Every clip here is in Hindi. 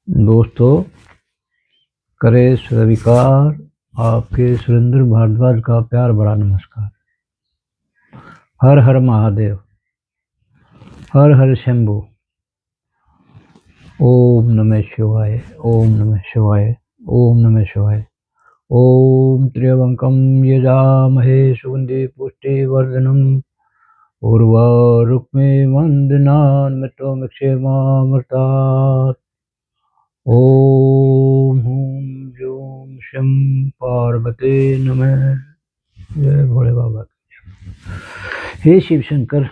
दोस्तों, करे स्वीकार आपके सुरेंद्र भारद्वाज का प्यार भरा नमस्कार। हर हर महादेव, हर हर शंभू। ओम नमः शिवाय, ओम नमः शिवाय, ओम नमः शिवाय। ओम त्र्यंबकं यजामहे सुगंधि पुष्टिवर्धनम् उर्वारुक्मे वंदनान् मृत्युर्मुक्षेमामृतात्। ओम हूं जूं शं पार्वते नमः। जय भोले बाबा। हे शिव शंकर,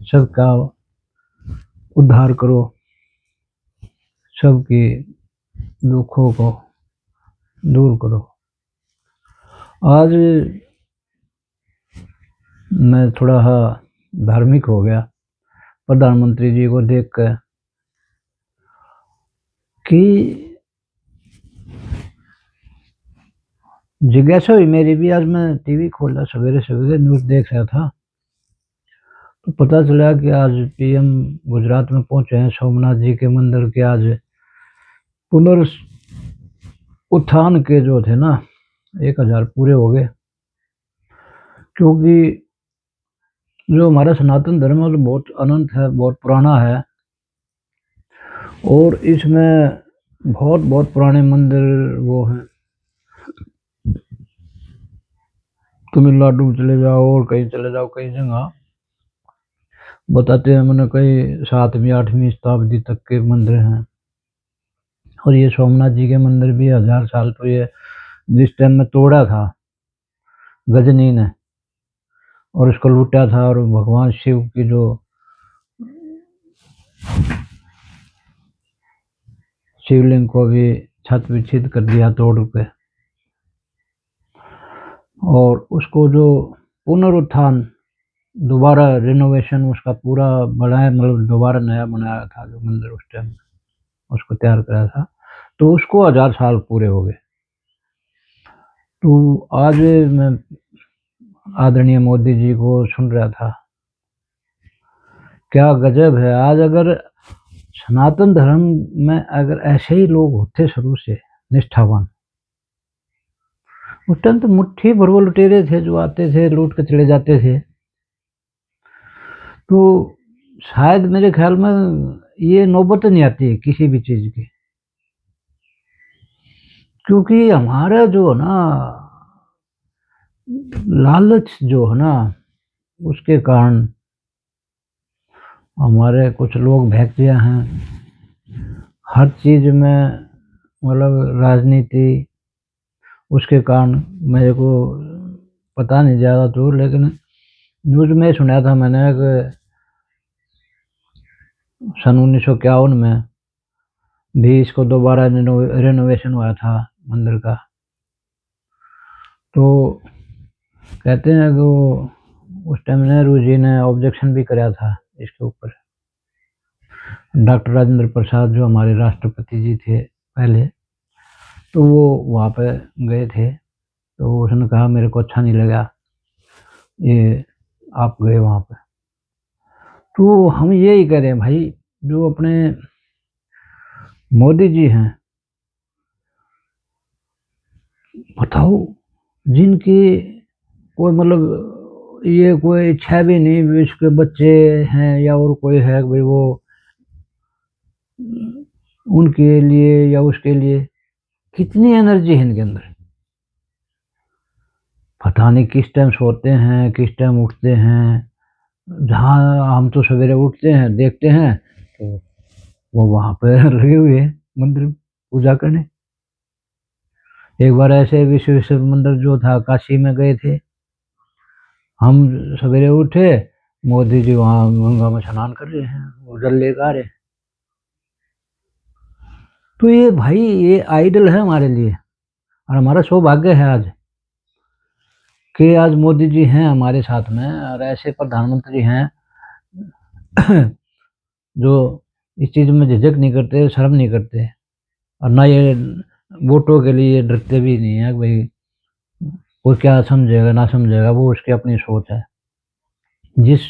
सबका उद्धार करो, सबके दुखों को दूर करो। आज मैं थोड़ा धार्मिक हो गया प्रधानमंत्री जी को देख कर कि जिज्ञासा हुई मेरी भी। आज मैं टीवी खोला, सवेरे सवेरे न्यूज़ देख रहा था तो पता चला कि आज पीएम गुजरात में पहुंचे हैं। सोमनाथ जी के मंदिर के आज पुनरुत्थान के जो थे ना 1000 पूरे हो गए। क्योंकि जो हमारा सनातन धर्म है तो बहुत अनंत है, बहुत पुराना है और इसमें बहुत पुराने मंदिर वो हैं। तमिलनाडु में चले जाओ और कहीं चले जाओ, कई जगह बताते हैं मैंने कई 7वीं 8वीं शताब्दी तक के मंदिर हैं। और ये सोमनाथ जी के मंदिर भी 1000 साल तो ये जिस टाइम में तोड़ा था गजनी ने और उसको लूटा था और भगवान शिव की जो शिवलिंग को भी छत विच्छिद कर दिया तोड़ के। और उसको जो पुनरुत्थान दोबारा रिनोवेशन उसका पूरा बनाया, मतलब दोबारा नया बनाया था जो मंदिर उस टाइम उसको तैयार कराया था, तो उसको 1000 साल पूरे हो गए। तो आज मैं आदरणीय मोदी जी को सुन रहा था, क्या गजब है। आज अगर सनातन धर्म में अगर ऐसे ही लोग होते शुरू से निष्ठावान, उस टाइम तो मुट्ठी भर वो लुटेरे थे जो आते थे लूट के चले जाते थे। तो शायद मेरे ख्याल में ये नौबत नहीं आती किसी भी चीज की। क्योंकि हमारा जो है ना लालच जो है ना, उसके कारण हमारे कुछ लोग भैंसिया हैं हर चीज में, मतलब राजनीति। उसके कारण मेरे को पता नहीं ज़्यादा तो, लेकिन न्यूज़ में सुना था मैंने कि सन 1951 में भी इसको दोबारा रिनोवेशन हुआ था मंदिर का। तो कहते हैं कि वो उस टाइम नेहरू जी ने ऑब्जेक्शन भी कराया था इसके ऊपर। डॉक्टर राजेंद्र प्रसाद जो हमारे राष्ट्रपति जी थे पहले, तो वो वहाँ पे गए थे तो उसने कहा मेरे को अच्छा नहीं लगा ये आप गए वहाँ पे। तो हम यही कह रहे हैं भाई, जो अपने मोदी जी हैं, बताओ जिनकी कोई मतलब ये कोई इच्छा भी नहीं, विश्व के बच्चे हैं या और कोई है भाई वो उनके लिए या उसके लिए, कितनी एनर्जी है इनके अंदर। पता नहीं किस टाइम सोते हैं किस टाइम उठते हैं। जहाँ हम तो सवेरे उठते हैं देखते हैं तो वो वहाँ पे लगे हुए हैं मंदिर पूजा करने। एक बार ऐसे विश्वेश्वर मंदिर जो था काशी में गए थे हम, सवेरे उठे मोदी जी वहाँ गंगा में स्नान कर रहे हैं, वो जल लेकर आ रहे। तो ये भाई ये आइडल है हमारे लिए और हमारा सौभाग्य है आज कि आज मोदी जी हैं हमारे साथ में और ऐसे प्रधानमंत्री हैं जो इस चीज में झिझक नहीं करते, शर्म नहीं करते और ना ये वोटों के लिए डरते भी नहीं है भाई वो क्या समझेगा ना समझेगा, वो उसकी अपनी सोच है। जिस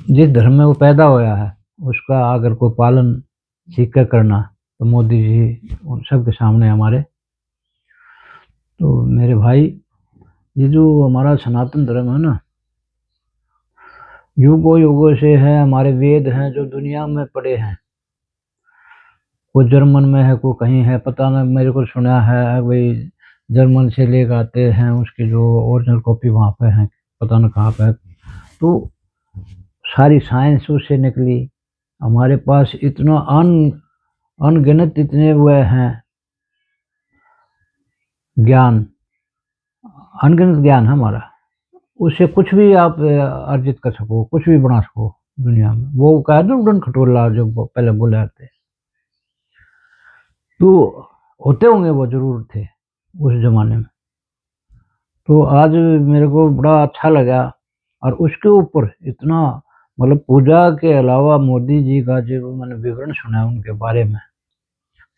जिस धर्म में वो पैदा होया है उसका अगर कोई पालन सीख कर करना। तो मोदी जी उन सब के सामने हमारे। तो मेरे भाई, ये जो हमारा सनातन धर्म है ना, युगों युगों से है, हमारे वेद हैं जो दुनिया में पड़े हैं। कोई जर्मन में है, कोई कहीं है, पता नहीं, मेरे को सुना है भाई जर्मन से लेकर आते हैं, उसकी जो ओरिजिनल कॉपी वहाँ पे है, पता नहीं कहाँ पे है। तो सारी साइंस उससे निकली। हमारे पास इतना अनगिनत इतने हुए हैं ज्ञान, अनगिनत ज्ञान है हमारा। उससे कुछ भी आप अर्जित कर सको, कुछ भी बना सको दुनिया में। वो कहा ना उड़न खटोला जो पहले बोले थे, तो होते होंगे, वो जरूर थे उस जमाने में। तो आज मेरे को बड़ा अच्छा लगा। और उसके ऊपर इतना, मतलब पूजा के अलावा मोदी जी का जो मैंने विवरण सुना है उनके बारे में,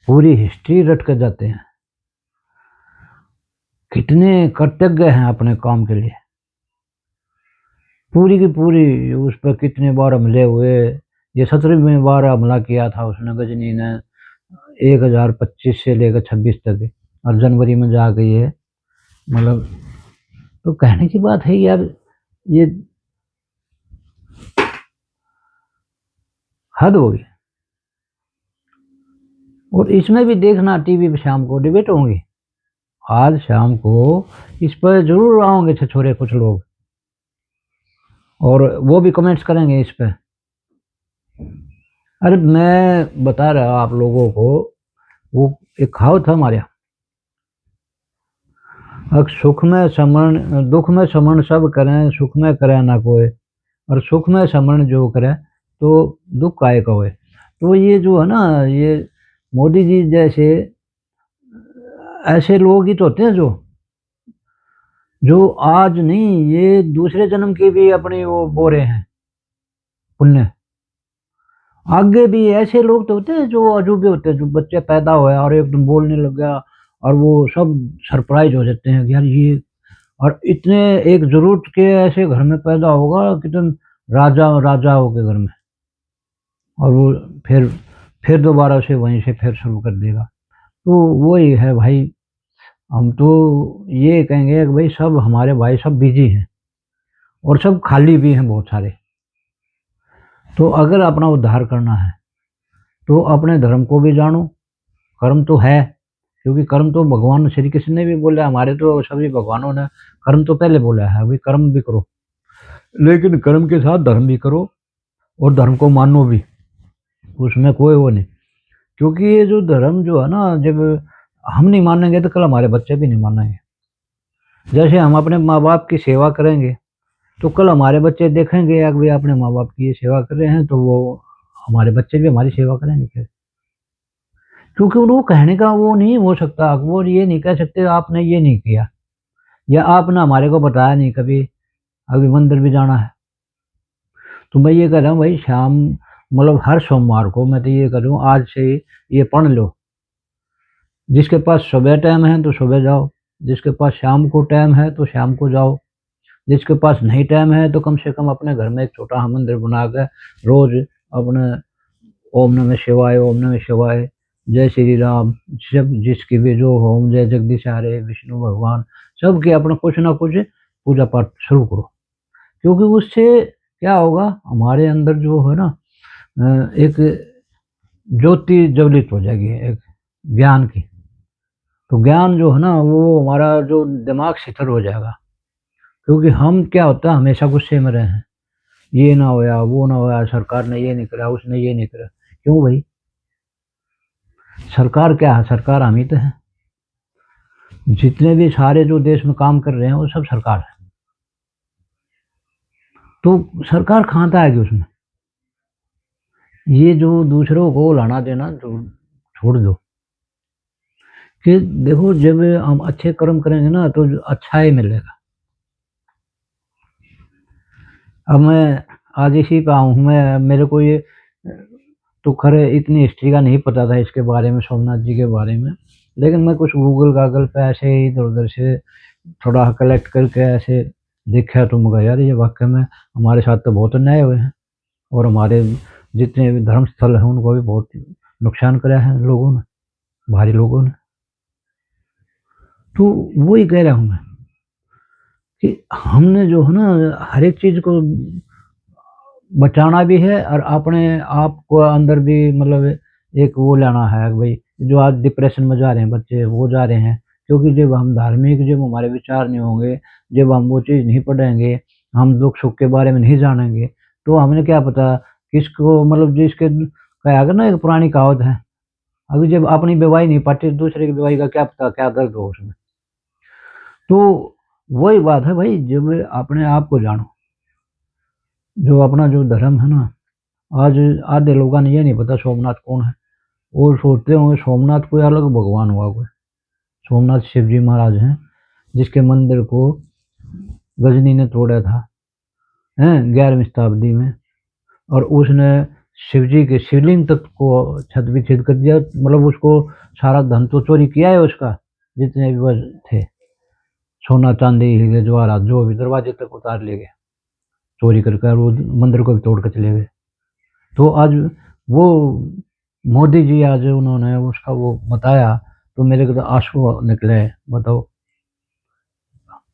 पूरी हिस्ट्री रट कर जाते हैं। कितने कृतज्ञ हैं अपने काम के लिए, पूरी की पूरी। उस पर कितने बार हमले हुए। ये 17वीं बार हमला किया था उसने, गजनी ने, 1025 से लेकर 26 तक। और जनवरी में जाके ये, मतलब, तो कहने की बात है यार, ये हद होगी। और इसमें भी देखना, टीवी पे शाम को डिबेट होंगी। आज शाम को इस पर जरूर आओगे छछोरे कुछ लोग, और वो भी कमेंट्स करेंगे इस पे। अरे मैं बता रहा आप लोगों को, वो एक कहावत है हमारे यहाँ, सुख में समरण दुख में समरण सब करें, सुख में करे ना कोई, और सुख में समरण जो करे तो दुख काहे का होए। तो ये जो है ना, ये मोदी जी जैसे ऐसे लोग ही तो होते हैं जो आज नहीं, ये दूसरे जन्म की भी अपनी वो बो रहे हैं पुण्य। आगे भी ऐसे लोग तो होते हैं जो अजूबे होते हैं, जो बच्चे पैदा हुआ और एकदम बोलने लग गया, और वो सब सरप्राइज हो जाते हैं कि यार ये, और इतने एक जरूरत के ऐसे घर में पैदा होगा कि तुम राजाओं के घर में, और वो फिर दोबारा से वहीं से फिर शुरू कर देगा। तो वही है भाई। हम तो ये कहेंगे कि भाई सब हमारे भाई सब बिजी हैं, और सब खाली भी हैं बहुत सारे। तो अगर अपना उद्धार करना है तो अपने धर्म को भी जानो। कर्म तो है, क्योंकि कर्म तो भगवान श्री कृष्ण ने भी बोला, हमारे तो सभी भगवानों ने कर्म तो पहले बोला है, अभी कर्म भी करो, लेकिन कर्म के साथ धर्म भी करो, और धर्म को मानो भी, उसमें कोई वो नहीं। क्योंकि ये जो धर्म जो है ना, जब हम नहीं मानेंगे तो कल हमारे बच्चे भी नहीं मानेंगे। जैसे हम अपने माँ बाप की सेवा करेंगे, तो कल हमारे बच्चे देखेंगे यार भाई अपने माँ बाप की ये सेवा कर रहे हैं, तो वो हमारे बच्चे भी हमारी सेवा करेंगे फिर। क्योंकि उनको कहने का वो नहीं हो सकता, वो ये नहीं कह सकते आपने ये नहीं किया, या आपने हमारे को बताया नहीं कभी, अभी मंदिर भी जाना है। तो मैं ये कह रहा हूँ भाई, शाम, मतलब हर सोमवार को मैं तो ये कर रहा हूँ, आज से ये पढ़ लो। जिसके पास सुबह टाइम है तो सुबह जाओ, जिसके पास शाम को टाइम है तो शाम को जाओ, जिसके पास नहीं टाइम है तो कम से कम अपने घर में एक छोटा मंदिर बना कर रोज अपने ओम नमः शिवाय, ओम नमः शिवाय, जय श्री राम, सब जिसकी भी जो होम, जय जगदीश हरे, विष्णु भगवान, सबके अपना कुछ ना कुछ पूजा पाठ शुरू करो। क्योंकि उससे क्या होगा, हमारे अंदर जो है ना, एक ज्योति ज्वलित हो जाएगी, एक ज्ञान की। तो ज्ञान जो है ना, वो हमारा जो दिमाग शिथिल हो जाएगा। क्योंकि हम क्या होता है, हमेशा गुस्से में रहे हैं, ये ना होया, वो ना होया, सरकार ने ये नहीं करा, उसने ये नहीं करा। क्यों भाई, सरकार क्या है, सरकार हम ही तो है। जितने भी सारे जो देश में काम कर रहे हैं वो सब सरकार है। तो सरकार खाता है कि उसमें, ये जो दूसरों को लाना देना छोड़ दो। कि देखो, जब हम अच्छे कर्म करेंगे ना तो अच्छा ही मिलेगा। अब मैं आज इसी पे आऊँ, मैं, मेरे को ये तो खैर इतनी हिस्ट्री का नहीं पता था इसके बारे में, सोमनाथ जी के बारे में। लेकिन मैं कुछ गूगल गागल पे ऐसे ही इधर उधर से थोड़ा कलेक्ट करके ऐसे देखा, तो मुझे यार ये वाकई में हमारे साथ तो बहुत अन्याय हुए हैं, और हमारे जितने भी धर्म स्थल हैं उनको भी बहुत नुकसान कराया है लोगों ने, भारी लोगों ने। तो वही कह रहा हूँ मैं कि हमने जो है ना हर एक चीज को बचाना भी है और अपने आप को अंदर भी मतलब एक वो लाना है भाई। जो आज डिप्रेशन में जा रहे हैं बच्चे, वो जा रहे हैं क्योंकि जब हम धार्मिक, जब हमारे विचार नहीं होंगे, जब हम वो चीज़ नहीं पढ़ेंगे, हम दुख सुख के बारे में नहीं जानेंगे, तो हमें क्या पता किसको मतलब जिसके कहा गया ना, एक पुरानी कहावत है, अभी जब अपनी बीवाई नहीं पाती दूसरे की बीवाई का क्या पता क्या दर्द हो उसमें। तो वही बात है भाई, जब अपने आप को जानो, जो अपना जो धर्म है ना। आज आधे लोगों ने ये नहीं पता सोमनाथ कौन है। वो सोचते होंगे सोमनाथ कोई अलग भगवान हुआ कोई। सोमनाथ शिव जी महाराज हैं, जिसके मंदिर को गजनी ने तोड़ा था, हैं 11वीं शताब्दी में। और उसने शिव जी के शिवलिंग तक को छत विच्छेद कर दिया, मतलब उसको सारा धन तो चोरी किया है उसका, जितने भी वह थे, सोना चांदी हीरे जवाहरात जो भी दरवाजे तक उतार ले गए चोरी करके, वो मंदिर को भी तोड़ कर चले गए। तो आज वो मोदी जी आज उन्होंने उसका वो बताया, तो मेरे को तो आंसू निकले। बताओ,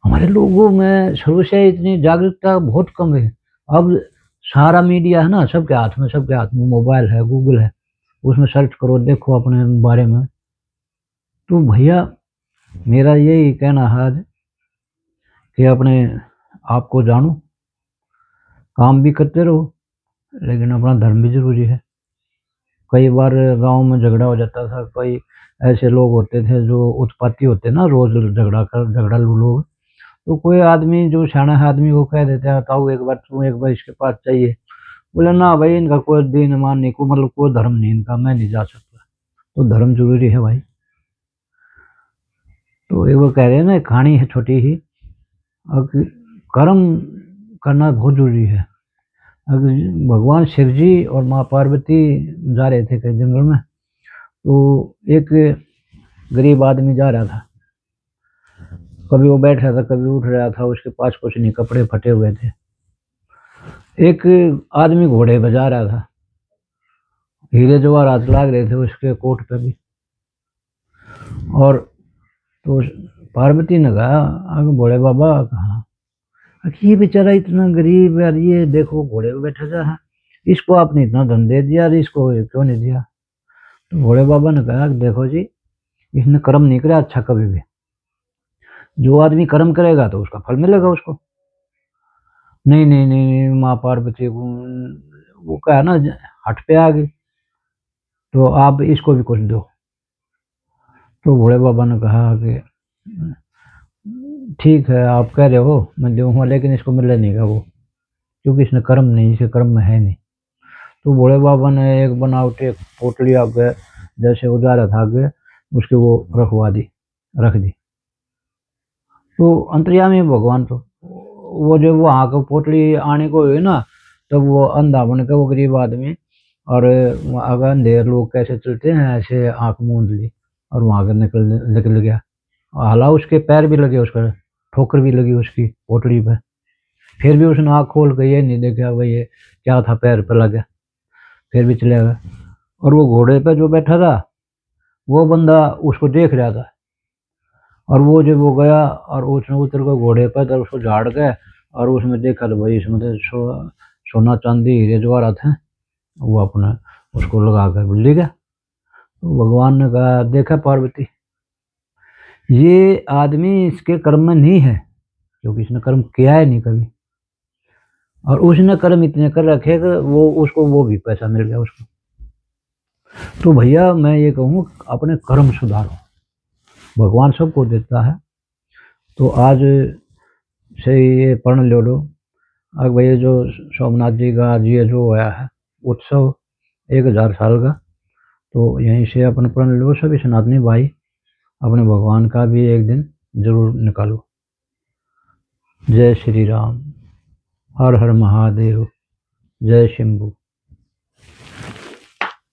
हमारे लोगों में शुरू से इतनी जागरूकता बहुत कम है। अब सारा मीडिया है ना सबके हाथ में, सबके हाथ में मोबाइल है, गूगल है, उसमें सर्च करो, देखो अपने बारे में। तो भैया मेरा यही कहना है आज कि अपने आप को जानो, काम भी करते रहो, लेकिन अपना धर्म भी जरूरी है। कई बार गांव में झगड़ा हो जाता था, कई ऐसे लोग होते थे जो उत्पाती होते ना, रोज झगड़ालू लोग। तो कोई आदमी जो सियाना है आदमी को कह देते हैं, ताऊ एक बार तू एक बार इसके पास चाहिए। बोले ना भाई, इनका कोई दीन ईमान नहीं, को मतलब कोई धर्म नहीं इनका, मैं नहीं जा सकता। तो धर्म जरूरी है भाई। तो ये वो कह रहे हैं ना, कहानी है छोटी ही, अब कर्म करना बहुत जरूरी है। अगर भगवान शिव जी और माँ पार्वती जा रहे थे कहीं जंगल में, तो एक गरीब आदमी जा रहा था, कभी वो बैठ रहा था, कभी उठ रहा था, उसके पास कुछ नहीं, कपड़े फटे हुए थे। एक आदमी घोड़े पे जा रहा था, हीरे जवाहरात लाग रहे थे उसके कोट पे भी। और तो पार्वती ने कहा, अगर भोले बाबा कहा, ये बेचारा इतना गरीब है, ये देखो घोड़े पे बैठा जा है, इसको आपने इतना धन दे दिया, इसको क्यों नहीं दिया। तो भोले बाबा ने कहा, देखो जी, इसने कर्म नहीं किया अच्छा कभी भी। जो आदमी कर्म करेगा तो उसका फल मिलेगा उसको। नहीं नहीं नहीं, नहीं माँ पार्वती को वो कहा ना, हट पे आ गई, तो आप इसको भी कुछ दो। तो भोले बाबा ने कहा कि ठीक है आप कह रहे हो मैं दूंगा, लेकिन इसको मिलने नहीं का वो, क्योंकि इसने कर्म नहीं, इसके कर्म में है नहीं। तो भोले बाबा ने एक बनावटी एक पोटली आगे जैसे उजारा था आगे, उसके वो रखवा दी, रख दी। तो अंतर्यामी है भगवान। तो वो जो वो आँख पोटली आने को हुई ना, तब वो अंधा बन के वो गरीब आदमी, और अगर अंधेर लोग कैसे चलते हैं ऐसे आँख मूंद ली और वहां से निकल निकल गया। हालांकि उसके पैर भी लगे, उसका ठोकर भी लगी उसकी पोटली पे, फिर भी उसने आँख खोल के ये नहीं देखा भाई ये क्या था पैर पे लगा, फिर भी चले गया। और वो घोड़े पे जो बैठा था वो बंदा उसको देख रहा था, और वो जब वो गया और उसने उतर कर घोड़े पर, तब उसको झाड़ गए, और उसमें देखा तो भाई इसमें तो सोना चांदी हीरे जवाहरात हैं। वो अपना उसको लगा कर ले गया। तो भगवान ने कहा, देखा पार्वती, ये आदमी इसके कर्म में नहीं है, क्योंकि इसने कर्म किया है नहीं कभी, और उसने कर्म इतने कर रखे कि वो उसको वो भी पैसा मिल गया उसको। तो भैया मैं ये कहूँ, अपने कर्म सुधारो, भगवान सबको देता है। तो आज से ये पढ़ लो। अब भैया जो सोमनाथ जी का आज ये जो हुआ है उत्सव 1000 साल का, तो यहीं से अपन प्रण लो सभी सनातनी भाई, अपने भगवान का भी एक दिन जरूर निकालो। जय श्री राम, हर हर महादेव, जय शंभू।